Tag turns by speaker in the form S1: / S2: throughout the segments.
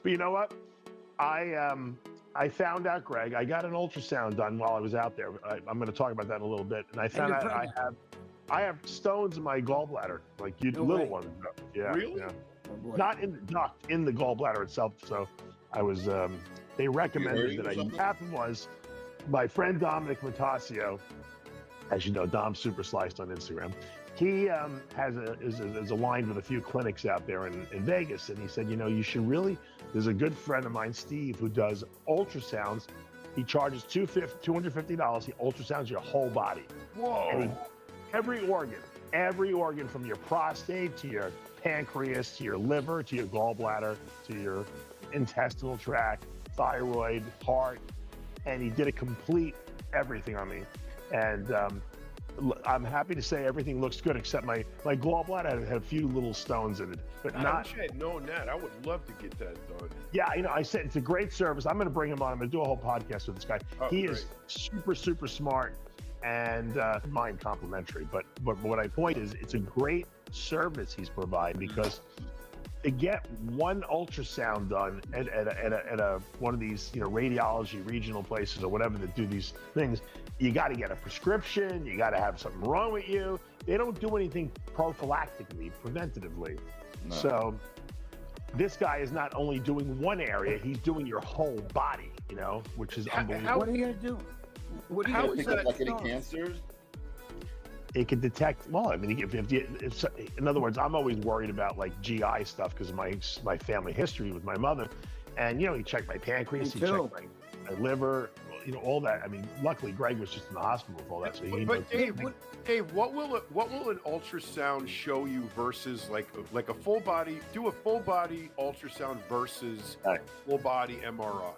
S1: But you know what? I found out, Greg, I got an ultrasound done while I was out there. I'm going to talk about that in a little bit. And I found out I have stones in my gallbladder, like little ones. Yeah.
S2: Really?
S1: Yeah.
S3: Oh,
S1: Not in the duct, in the gallbladder itself. So I was, they recommended that What happened was my friend Dominic Matasio, as you know, Dom Super Sliced on Instagram, he is aligned with a few clinics out there in Vegas. And he said, you know, you should really, there's a good friend of mine, Steve, who does ultrasounds. He charges $250. He ultrasounds your whole body.
S2: Whoa.
S1: And every organ from your prostate to your pancreas, to your liver, to your gallbladder, to your intestinal tract, thyroid, heart. And he did a complete everything on me. And I'm happy to say everything looks good except my gallbladder had a few little stones in it, but
S2: I
S1: not.
S2: wish I had known that. I would love to get that done.
S1: Yeah, you know, I said it's a great service. I'm going to bring him on. I'm going to do a whole podcast with this guy.
S2: Oh,
S1: he
S2: great.
S1: is super, super smart and mind complimentary. But what I point is it's a great service he's providing because to get one ultrasound done at a one of these, you know, radiology regional places or whatever that do these things, you got to get a prescription. You got to have something wrong with you. They don't do anything prophylactically, preventatively. No. So this guy is not only doing one area, he's doing your whole body, you know, which is unbelievable.
S3: What are you going to do? What are you
S2: How
S3: going to
S2: is
S3: pick
S2: that
S3: up like any
S2: stones?
S3: cancers?
S1: It can detect, well, I mean, if in other words, I'm always worried about like GI stuff because of my family history with my mother. And, you know, he checked my pancreas, he checked my liver, you know, all that. I mean, luckily Greg was just in the hospital with all that. So
S2: but Dave, what will an ultrasound show you versus like a full body, do a full body ultrasound versus full body MRI?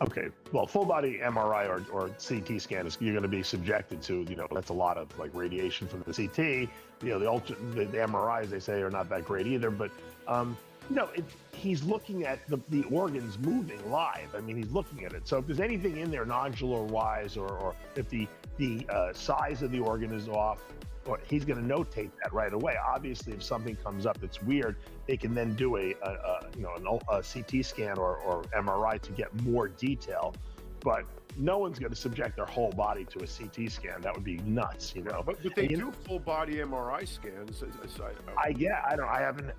S1: Okay, well, full body MRI or CT scan is you're going to be subjected to, you know, that's a lot of like radiation from the CT. You know, the MRIs they say are not that great either, but you know, he's looking at the organs moving live. I mean, he's looking at it. So if there's anything in there nodular wise, or if the size of the organ is off, or he's going to notate that right away. Obviously, if something comes up that's weird, they can then do a CT scan or MRI to get more detail. But no one's going to subject their whole body to a CT scan. That would be nuts, you know.
S2: But they do full body MRI scans.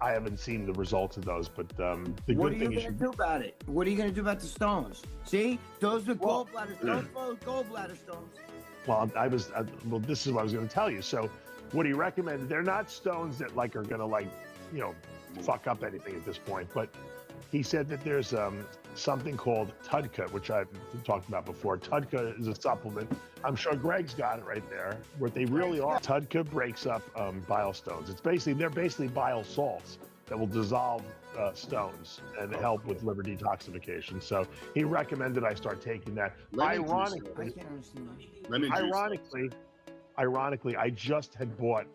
S1: I haven't seen the results of those. But the
S3: what
S1: good
S3: are you
S1: thing is,
S3: going to do about it? What are you going to do about the stones? See, those are gallbladder stones. Gallbladder stones.
S1: Well, well, this is what I was going to tell you. So, what he recommended, they're not stones that like are going to like, you know, fuck up anything at this point. But he said that there's something called Tudka, which I've talked about before. Tudka is a supplement. I'm sure Greg's got it right there. What they really are, Tudka breaks up bile stones. They're basically bile salts that will dissolve stones and help with liver detoxification. So he recommended I start taking that. Ironically, I just had bought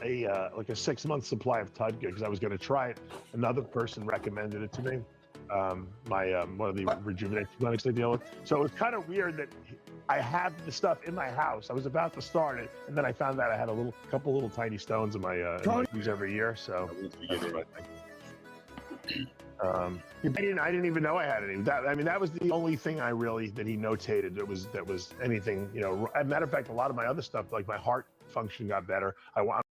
S1: like a 6-month supply of Tudka because I was going to try it. Another person recommended it to me. One of the rejuvenation clinics I deal with. So it was kind of weird that I have the stuff in my house. I was about to start it, and then I found out I had a couple little tiny stones in my use every year. So I didn't even know I had any. That was the only thing that he notated that was anything, you know. As a matter of fact, a lot of my other stuff, like my heart function got better.